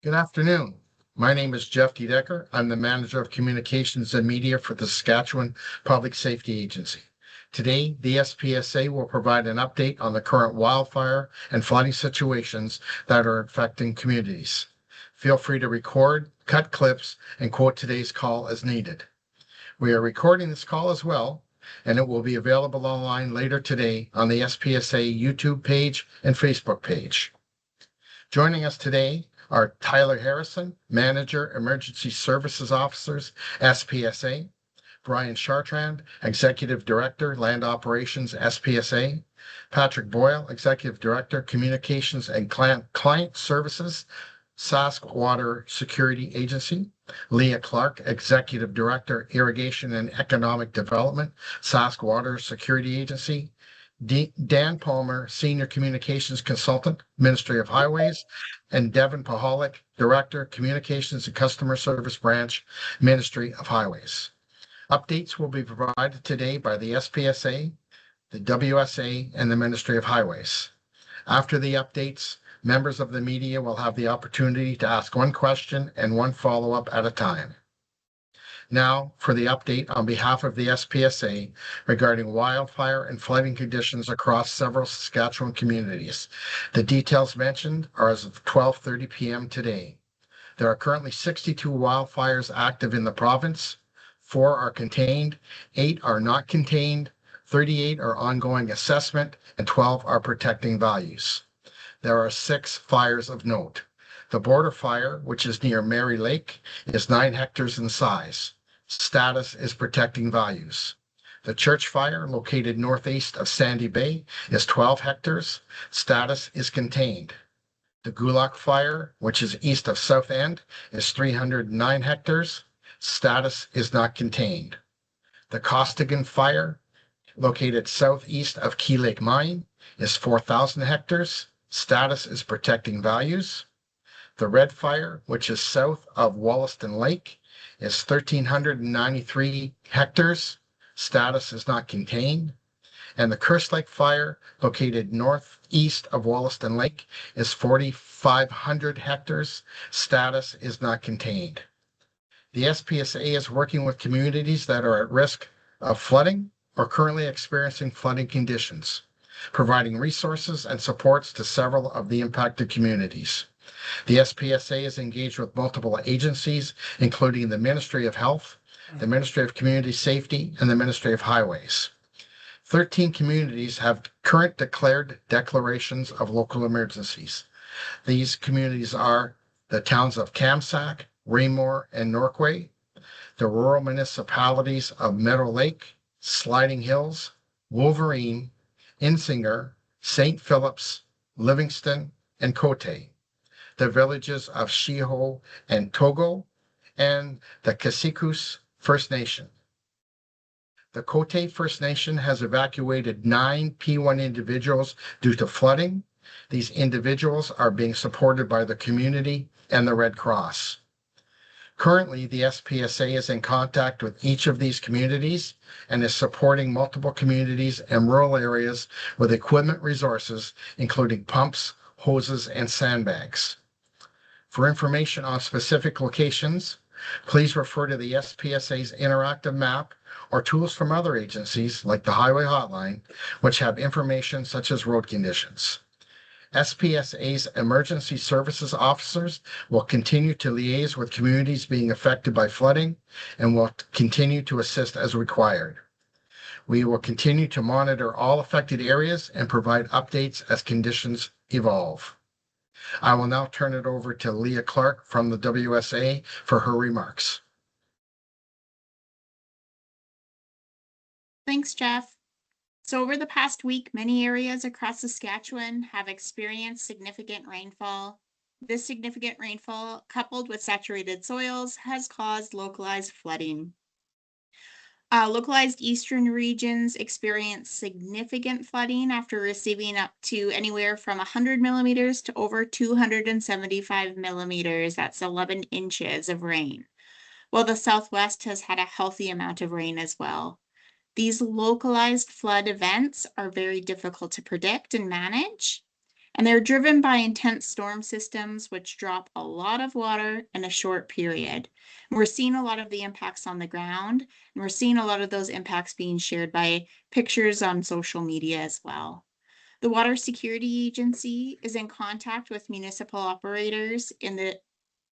Good afternoon. My name is Jeff D. Decker. I'm the Manager of Communications and Media for the Saskatchewan Public Safety Agency. Today, the SPSA will provide an update on the current wildfire and flooding situations that are affecting communities. Feel free to record, cut clips, and quote today's call as needed. We are recording this call as well, and it will be available online later today on the SPSA YouTube page and Facebook page. Joining us today are Tyler Harrison, Manager, Emergency Services Officers, SPSA, Brian Chartrand, Executive Director, Land Operations, SPSA, Patrick Boyle, Executive Director, Communications and Client Services, Sask Water Security Agency, Leah Clark, Executive Director, Irrigation and Economic Development, Sask Water Security Agency, Dan Palmer, Senior Communications Consultant, Ministry of Highways, and Devin Pahalik, Director, Communications and Customer Service Branch, Ministry of Highways. Updates will be provided today by the SPSA, the WSA, and the Ministry of Highways. After the updates, members of the media will have the opportunity to ask one question and one follow-up at a time. Now, for the update on behalf of the SPSA regarding wildfire and flooding conditions across several Saskatchewan communities. The details mentioned are as of 12:30 p.m. today. There are currently 62 wildfires active in the province. 4 are contained, 8 are not contained, 38 are ongoing assessment, and 12 are protecting values. There are 6 fires of note. The border fire, which is near Mary Lake, is 9 hectares in size. Status is protecting values. The church fire, located northeast of Sandy Bay, is 12 hectares. Status is contained. The Gulak fire, which is east of South End, is 309 hectares. Status is not contained. The Costigan fire, located southeast of Key Lake Mine, is 4,000 hectares. Status is protecting values. The Red Fire, which is south of Wollaston Lake, is 1,393 hectares. Status is not contained. And the Curse Lake Fire, located northeast of Wollaston Lake, is 4,500 hectares. Status is not contained. The SPSA is working with communities that are at risk of flooding or currently experiencing flooding conditions, providing resources and supports to several of the impacted communities. The SPSA is engaged with multiple agencies, including the Ministry of Health, the Ministry of Community Safety, and the Ministry of Highways. 13 communities have current declared declarations of local emergencies. These communities are the towns of Kamsack, Raymore, and Norquay, the rural municipalities of Meadow Lake, Sliding Hills, Wolverine, Insinger, St. Phillips, Livingston, and Cote, the villages of Shiho and Togo, and the Kasikus First Nation. The Cote First Nation has evacuated 9 P1 individuals due to flooding. These individuals are being supported by the community and the Red Cross. Currently, the SPSA is in contact with each of these communities and is supporting multiple communities and rural areas with equipment resources, including pumps, hoses, and sandbags. For information on specific locations, please refer to the SPSA's interactive map or tools from other agencies like the Highway Hotline, which have information such as road conditions. SPSA's emergency services officers will continue to liaise with communities being affected by flooding and will continue to assist as required. We will continue to monitor all affected areas and provide updates as conditions evolve. I will now turn it over to Leah Clark from the WSA for her remarks. Thanks, Jeff. So over the past week, many areas across Saskatchewan have experienced significant rainfall. This significant rainfall, coupled with saturated soils, has caused localized flooding. Localized eastern regions experienced significant flooding after receiving up to anywhere from 100 millimeters to over 275 millimeters. That's 11 inches of rain. While the Southwest has had a healthy amount of rain as well. These localized flood events are very difficult to predict and manage. And they're driven by intense storm systems, which drop a lot of water in a short period. And we're seeing a lot of the impacts on the ground, and we're seeing a lot of those impacts being shared by pictures on social media as well. The Water Security Agency is in contact with municipal operators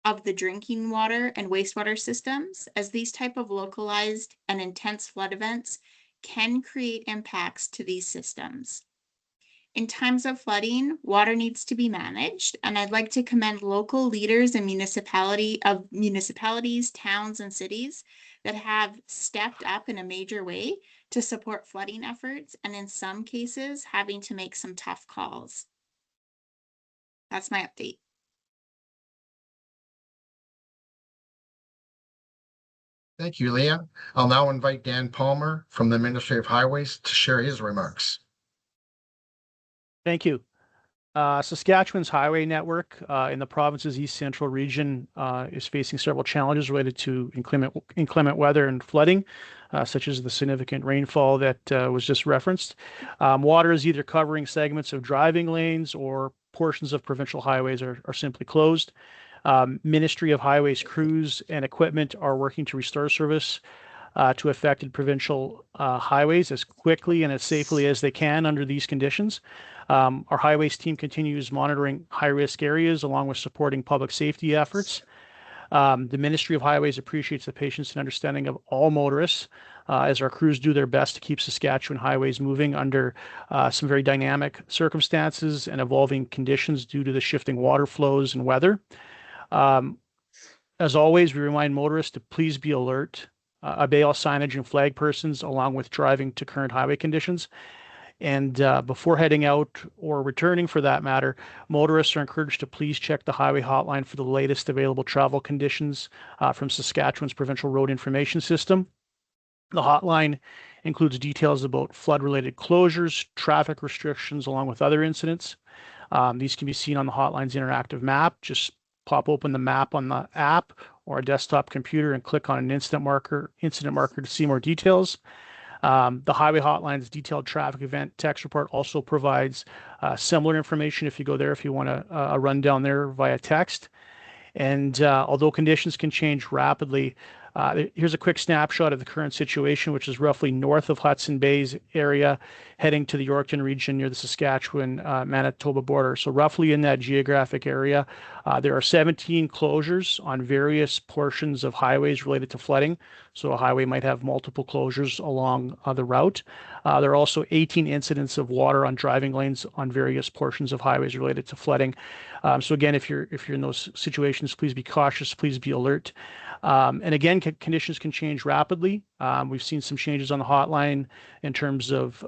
of the drinking water and wastewater systems, as these type of localized and intense flood events can create impacts to these systems. In times of flooding, water needs to be managed, and I'd like to commend local leaders and municipalities, towns, and cities that have stepped up in a major way to support flooding efforts, and in some cases, having to make some tough calls. That's my update. Thank you, Leah. I'll now invite Dan Palmer from the Ministry of Highways to share his remarks. Thank you. Saskatchewan's highway network in the province's east central region is facing several challenges related to inclement weather and flooding, such as the significant rainfall that was just referenced. Water is either covering segments of driving lanes or portions of provincial highways are simply closed. Ministry of Highways crews and equipment are working to restore service to affected provincial highways as quickly and as safely as they can under these conditions. Our highways team continues monitoring high-risk areas along with supporting public safety efforts. The Ministry of Highways appreciates the patience and understanding of all motorists as our crews do their best to keep Saskatchewan highways moving under some very dynamic circumstances and evolving conditions due to the shifting water flows and weather. As always, we remind motorists to please be alert, obey all signage and flag persons along with driving to current highway conditions. And before heading out or returning for that matter, motorists are encouraged to please check the highway hotline for the latest available travel conditions from Saskatchewan's Provincial Road Information System. The hotline includes details about flood-related closures, traffic restrictions, along with other incidents. These can be seen on the hotline's interactive map. Just pop open the map on the app or a desktop computer and click on an incident marker to see more details. The highway hotline's detailed traffic event text report also provides similar information if you go there, if you want a rundown there via text. And although conditions can change rapidly, here's a quick snapshot of the current situation, which is roughly north of Hudson Bay's area, heading to the Yorkton region near the Saskatchewan-Manitoba border. So roughly in that geographic area, there are 17 closures on various portions of highways related to flooding. So a highway might have multiple closures along the route. There are also 18 incidents of water on driving lanes on various portions of highways related to flooding. So again, if you're in those situations, please be cautious, please be alert. And again, conditions can change rapidly. We've seen some changes on the hotline in terms of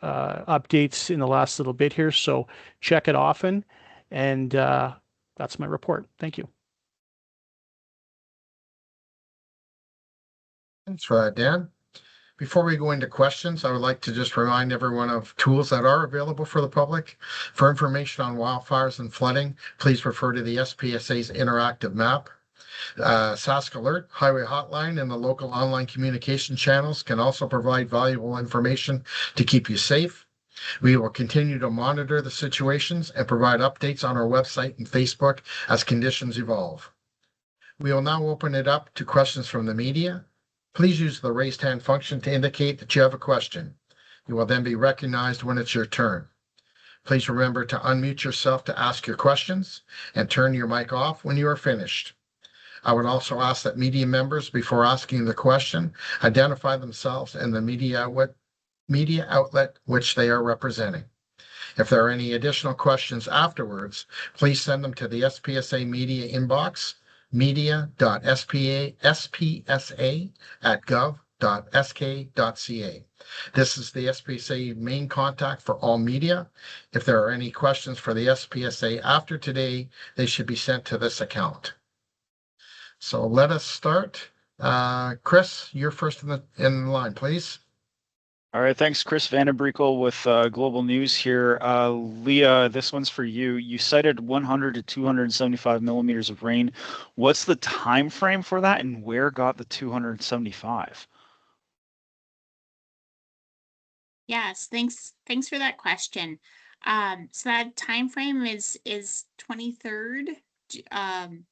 updates in the last little bit here. So check it often. And that's my report. Thank you. Thanks for that, Dan. Before we go into questions, I would like to just remind everyone of tools that are available for the public. For information on wildfires and flooding, please refer to the SPSA's interactive map. Sask Alert, Highway Hotline, and the local online communication channels can also provide valuable information to keep you safe. We will continue to monitor the situations and provide updates on our website and Facebook as conditions evolve. We will now open it up to questions from the media. Please use the raised hand function to indicate that you have a question. You will then be recognized when it's your turn. Please remember to unmute yourself to ask your questions and turn your mic off when you are finished. I would also ask that media members, before asking the question, identify themselves and the media outlet which they are representing. If there are any additional questions afterwards, please send them to the SPSA media inbox, media.spsa@gov.sk.ca. This is the SPSA main contact for all media. If there are any questions for the SPSA after today, they should be sent to this account. So let us start. Chris, you're first in line, please. All right, thanks, Chris Vandenbrekel with Global News here. Leah, this one's for you. You cited 100 to 275 millimeters of rain. What's the time frame for that, and where got the 275? Yes, thanks for that question. So that time frame is 23rd,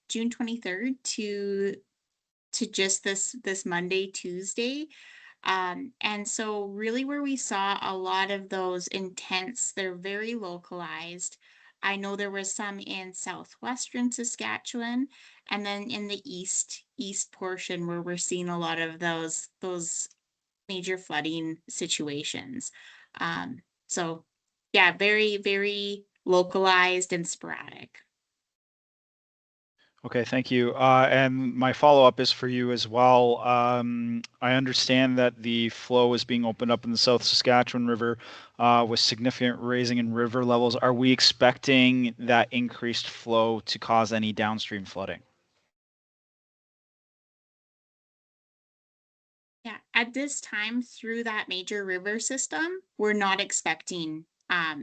June 23rd to just this Monday, Tuesday. And so really where we saw a lot of those intents, they're very localized. I know there was some in southwestern Saskatchewan, and then in the east portion where we're seeing a lot of those major flooding situations. So yeah, very, very localized and sporadic. Okay, thank you. And my follow-up is for you as well. I understand that the flow is being opened up in the South Saskatchewan River with significant raising in river levels. Are we expecting that increased flow to cause any downstream flooding? Yeah, at this time through that major river system, we're not expecting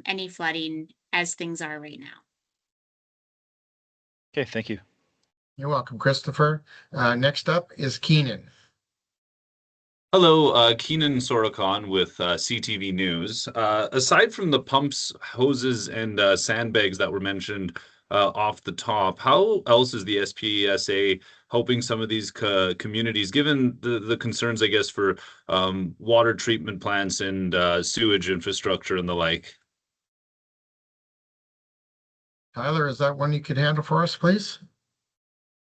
any flooding as things are right now. Okay, thank you. You're welcome, Christopher. Next up is Keenan. Hello, Keenan Sorokon with CTV News. Aside from the pumps, hoses, and sandbags that were mentioned off the top, how else is the SPSA helping some of these communities, given the concerns, I guess, for water treatment plants and sewage infrastructure and the like? Tyler, is that one you could handle for us, please?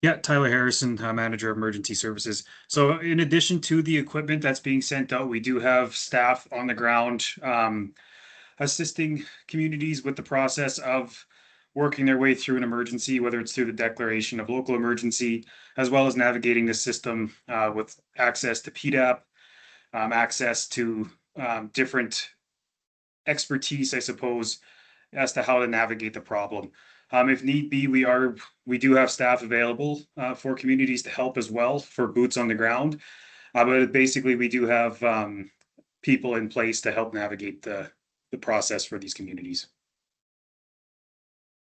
Yeah, Tyler Harrison, Manager of Emergency Services. So in addition to the equipment that's being sent out, we do have staff on the ground assisting communities with the process of working their way through an emergency, whether it's through the declaration of local emergency, as well as navigating the system with access to PDAP, access to different expertise, I suppose, as to how to navigate the problem. If need be, we do have staff available for communities to help as well for boots on the ground. But basically, we do have people in place to help navigate the process for these communities.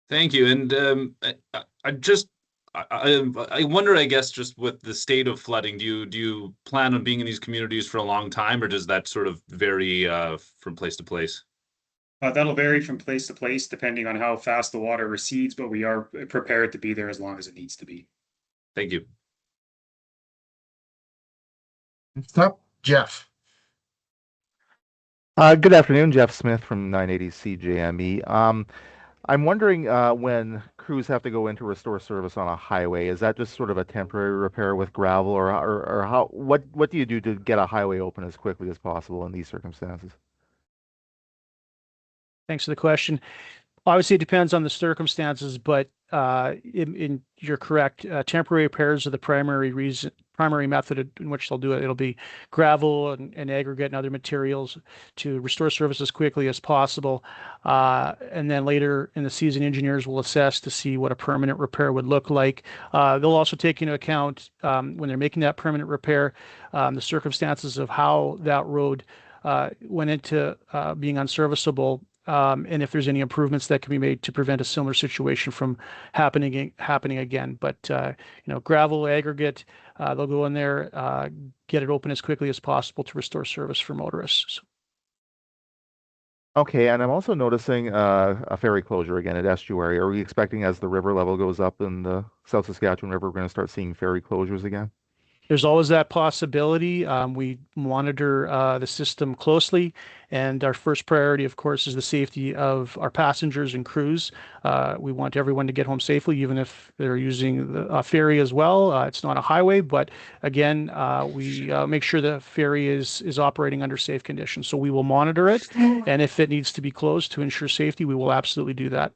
Thank you. And I wonder, I guess, just with the state of flooding, do you plan on being in these communities for a long time, or does that sort of vary from place to place? That'll vary from place to place depending on how fast the water recedes, but we are prepared to be there as long as it needs to be. Thank you. Next up, Jeff. Good afternoon, Jeff Smith from 980 CJME. I'm wondering when crews have to go in to restore service on a highway, is that just sort of a temporary repair with gravel, or how what do you do to get a highway open as quickly as possible in these circumstances? Thanks for the question. Obviously, it depends on the circumstances, but you're correct. Temporary repairs are the primary method in which they'll do it. It'll be gravel and aggregate and other materials to restore service as quickly as possible. And then later in the season, engineers will assess to see what a permanent repair would look like. They'll also take into account when they're making that permanent repair, the circumstances of how that road went into being unserviceable. And if there's any improvements that can be made to prevent a similar situation from happening again. But gravel, aggregate, they'll go in there, get it open as quickly as possible to restore service for motorists. Okay, and I'm also noticing a ferry closure again at estuary. Are we expecting as the river level goes up in the South Saskatchewan River, we're going to start seeing ferry closures again? There's always that possibility. We monitor the system closely, and our first priority, of course, is the safety of our passengers and crews. We want everyone to get home safely, even if they're using the ferry as well. It's not a highway, but again, we make sure the ferry is operating under safe conditions. So we will monitor it, and if it needs to be closed to ensure safety, we will absolutely do that.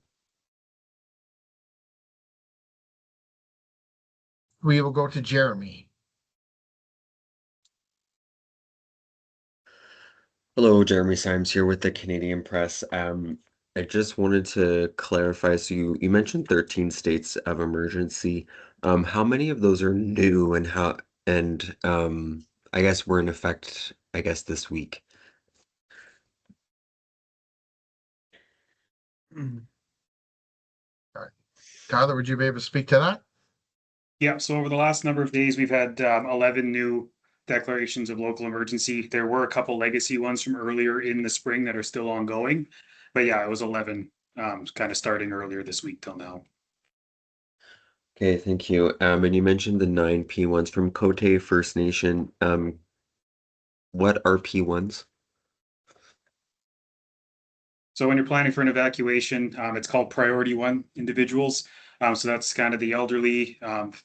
We will go to Jeremy. Hello, Jeremy Symes here with the Canadian Press. I just wanted to clarify. So you mentioned 13 states of emergency. How many of those are new, and I guess were in effect, I guess, this week? Tyler, would you be able to speak to that? Yeah, so over the last number of days, we've had 11 new declarations of local emergency. There were a couple legacy ones from earlier in the spring that are still ongoing. But yeah, it was 11, kind of starting earlier this week till now. Okay, thank you. And you mentioned the 9 P1s from Cote First Nation. What are P1s? So when you're planning for an evacuation, it's called priority one individuals. So that's kind of the elderly,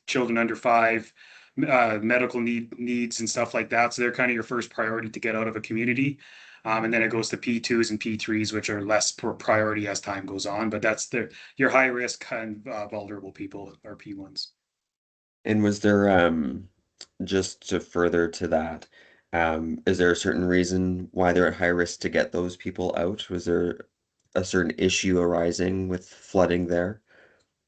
children under 5, medical needs and stuff like that. So they're kind of your first priority to get out of a community. And then it goes to P2s and P3s, which are less priority as time goes on. But that's your high risk and vulnerable people are P1s. And was there, just to further to that, is there a certain reason why they're at high risk to get those people out? Was there a certain issue arising with flooding there?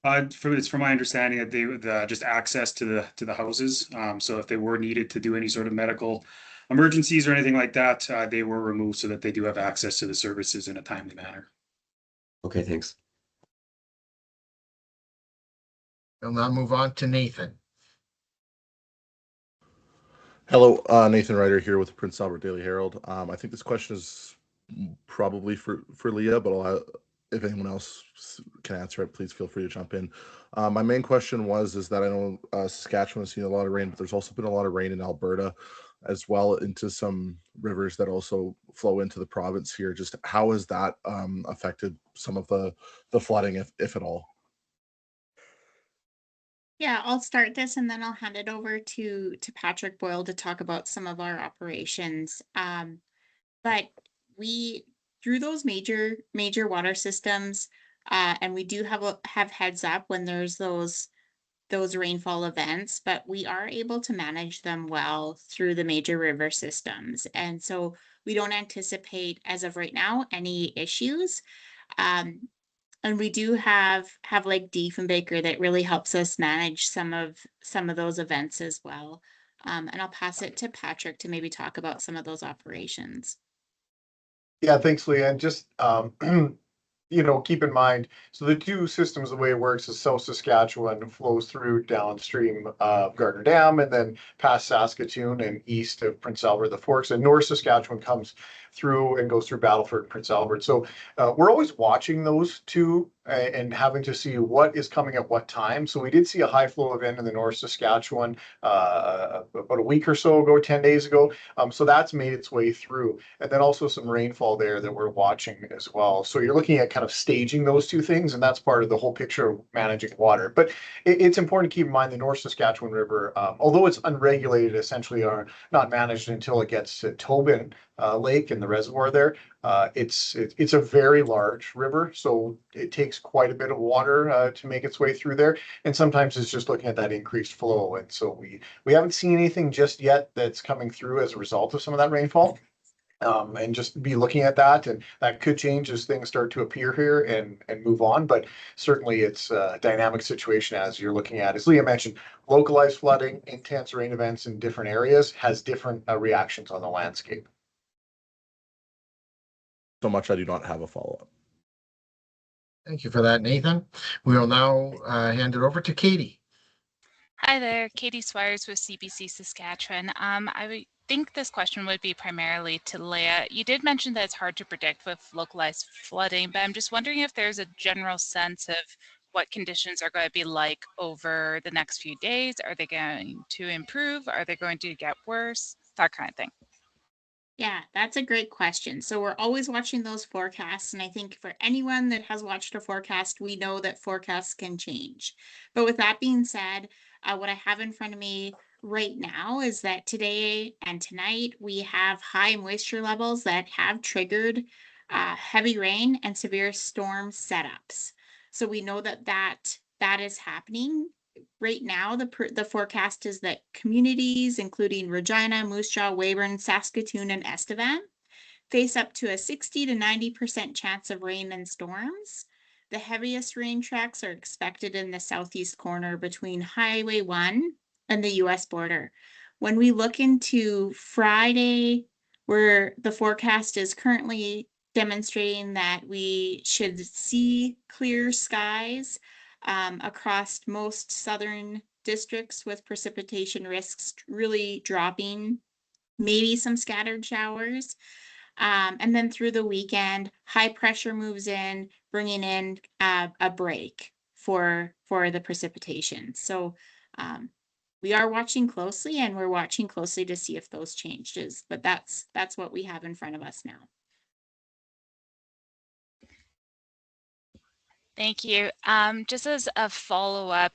It's from my understanding that they just access to the houses. So if they were needed to do any sort of medical emergencies or anything like that, they were removed so that they do have access to the services in a timely manner. Okay, thanks. We'll now move on to Nathan. Hello, Nathan Ryder here with Prince Albert Daily Herald. I think this question is probably for Leah, but if anyone else can answer it, please feel free to jump in. My main question is that I know Saskatchewan has seen a lot of rain, but there's also been a lot of rain in Alberta as well, into some rivers that also flow into the province here. Just how has that affected some of the flooding, if at all? Yeah, I'll start this and then I'll hand it over to Patrick Boyle to talk about some of our operations. But we, through those major water systems, and we do have heads up when there's those rainfall events, but we are able to manage them well through the major river systems. And so we don't anticipate, as of right now, any issues. And we do have like Diefenbaker that really helps us manage some of those events as well. And I'll pass it to Patrick to maybe talk about some of those operations. Yeah, thanks, Leah. And just keep in mind, so the two systems, the way it works is South Saskatchewan flows through downstream of Gardner Dam and then past Saskatoon and east of Prince Albert, the Forks, and North Saskatchewan comes through and goes through Battleford and Prince Albert. So we're always watching those two and having to see what is coming at what time. So we did see a high flow event in the North Saskatchewan about a week or so ago, 10 days ago. So that's made its way through. And then also some rainfall there that we're watching as well. So you're looking at kind of staging those two things, and that's part of the whole picture of managing water. But it's important to keep in mind the North Saskatchewan River, although it's unregulated, essentially are not managed until it gets to Tobin Lake and the reservoir there. It's a very large river, so it takes quite a bit of water to make its way through there. And sometimes it's just looking at that increased flow. And so we haven't seen anything just yet that's coming through as a result of some of that rainfall. And just be looking at that, and that could change as things start to appear here and move on. But certainly it's a dynamic situation as you're looking at, as Leah mentioned, localized flooding, intense rain events in different areas has different reactions on the landscape. So much I do not have a follow-up. Thank you for that, Nathan. We will now hand it over to Katie. Hi there, Katie Swires with CBC Saskatchewan. I would think this question would be primarily to Leah. You did mention that it's hard to predict with localized flooding, but I'm just wondering if there's a general sense of what conditions are going to be like over the next few days. Are they going to improve? Are they going to get worse? That kind of thing. Yeah, that's a great question. So we're always watching those forecasts. And I think for anyone that has watched a forecast, we know that forecasts can change. But with that being said, what I have in front of me right now is that today and tonight we have high moisture levels that have triggered heavy rain and severe storm setups. So we know that is happening. Right now, the forecast is that communities, including Regina, Moose Jaw, Weyburn, Saskatoon, and Estevan, face up to a 60 to 90% chance of rain and storms. The heaviest rain tracks are expected in the southeast corner between Highway 1 and the US border. When we look into Friday, where the forecast is currently demonstrating that we should see clear skies across most southern districts, with precipitation risks really dropping, maybe some scattered showers. And then through the weekend, high pressure moves in, bringing in a break for the precipitation. So we are watching closely, and we're watching closely to see if those changes, but that's what we have in front of us now. Thank you. Just as a follow-up,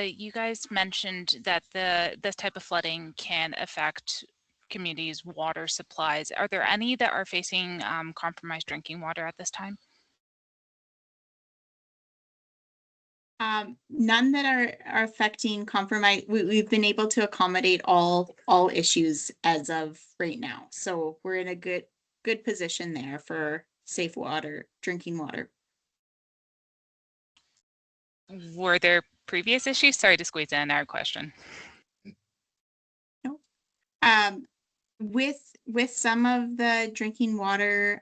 you guys mentioned that this type of flooding can affect communities' water supplies. Are there any that are facing compromised drinking water at this time? None that are affecting compromise. We've been able to accommodate all issues as of right now. So we're in a good position there for safe water, drinking water. Were there previous issues? Sorry to squeeze in another question. No. With some of the drinking water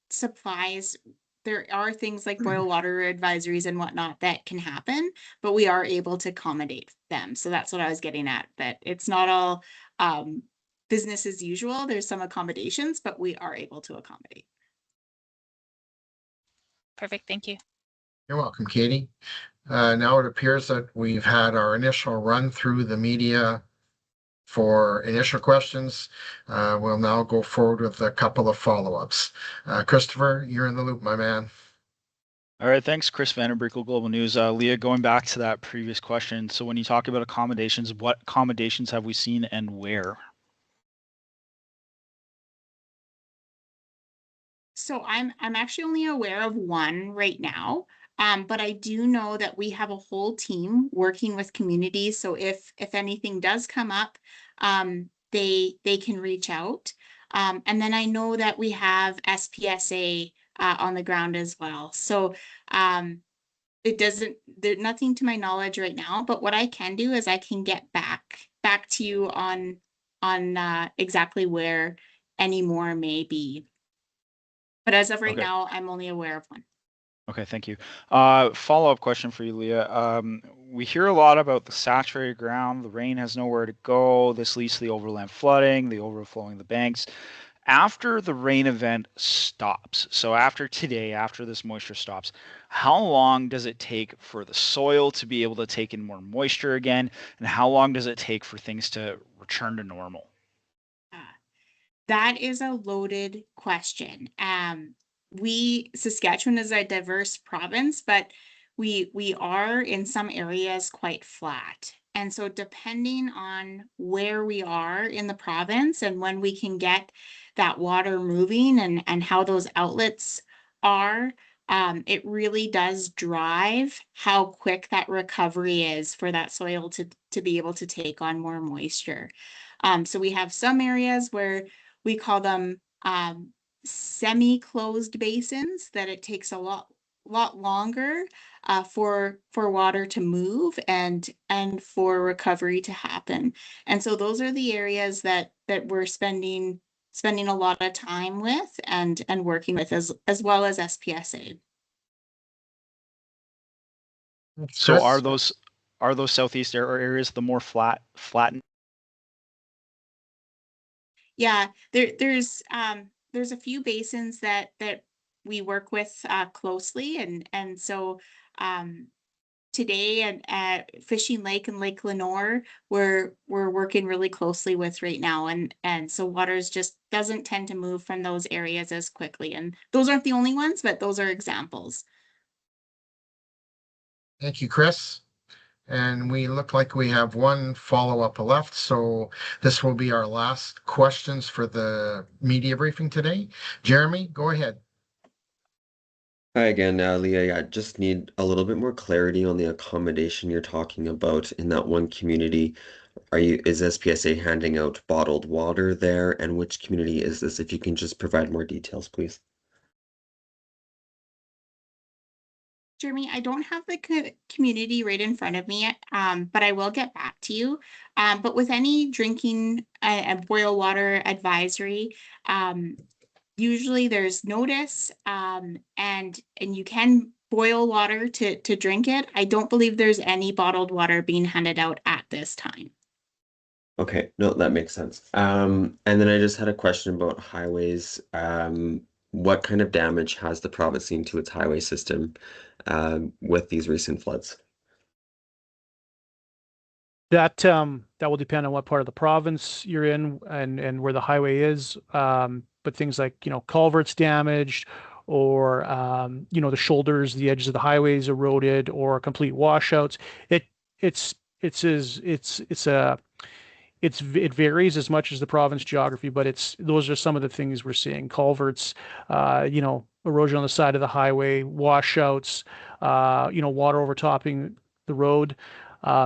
supplies, there are things like boil water advisories and whatnot that can happen, but we are able to accommodate them. So that's what I was getting at, that it's not all business as usual. There's some accommodations, but we are able to accommodate. Perfect. Thank you. You're welcome, Katie. Now it appears that we've had our initial run through the media for initial questions. We'll now go forward with a couple of follow-ups. Christopher, you're in the loop, my man. All right, thanks, Chris Vandenbrekel, Global News. Leah, going back to that previous question, so when you talk about accommodations, what accommodations have we seen and where? So I'm actually only aware of one right now. But I do know that we have a whole team working with communities. So if anything does come up, they can reach out. And then I know that we have SPSA on the ground as well. So there's nothing to my knowledge right now. But what I can do is I can get back to you on exactly where any more may be. But as of right Okay. now, I'm only aware of one. Okay, thank you. Follow-up question for you, Leah. We hear a lot about the saturated ground, the rain has nowhere to go. This leads to the overland flooding, the overflowing the banks. After the rain event stops, so after today, after this moisture stops, how long does it take for the soil to be able to take in more moisture again? And how long does it take for things to return to normal? That is a loaded question. Saskatchewan is a diverse province, but we are in some areas quite flat. And so depending on where we are in the province and when we can get that water moving and how those outlets are, it really does drive how quick that recovery is for that soil to be able to take on more moisture. So we have some areas where we call them semi-closed basins, that it takes a lot longer for water to move and for recovery to happen. And so those are the areas that we're spending a lot of time with and working with as well as SPSA. So are those southeast areas the more flattened? Yeah, there's a few basins that we work with closely, and so today at Fishing Lake and Lake Lenore, we're working really closely with right now, and so waters just doesn't tend to move from those areas as quickly, and those aren't the only ones, but those are examples. Thank you, Chris. And we look like we have one follow-up left. So this will be our last questions for the media briefing today. Jeremy, go ahead. Hi again, Leah. Yeah, just need a little bit more clarity on the accommodation you're talking about in that one community. Is SPSA handing out bottled water there? And which community is this? If you can just provide more details, please. Jeremy, I don't have the community right in front of me, but I will get back to you. But with any drinking boil water advisory, usually there's notice, and you can boil water to drink it. I don't believe there's any bottled water being handed out at this time. Okay, no, that makes sense. And then I just had a question about highways. What kind of damage has the province seen to its highway system with these recent floods? That will depend on what part of the province you're in and where the highway is. But things like, culverts damaged, or the shoulders, the edges of the highways eroded, or complete washouts. It it's it's as it's a it varies as much as the province geography, but those are some of the things we're seeing. Culverts, erosion on the side of the highway, washouts, water overtopping the road.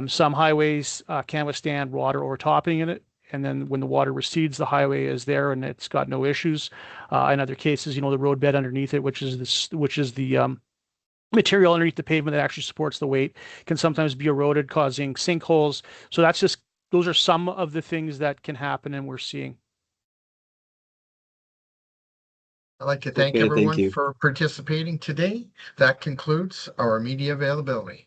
Some highways can withstand water overtopping in it, and then when the water recedes, the highway is there and it's got no issues. In other cases, the roadbed underneath it, which is the material underneath the pavement that actually supports the weight, can sometimes be eroded, causing sinkholes. So those are some of the things that can happen and we're seeing. I'd like to thank Okay, thank everyone you. for participating today. That concludes our media availability.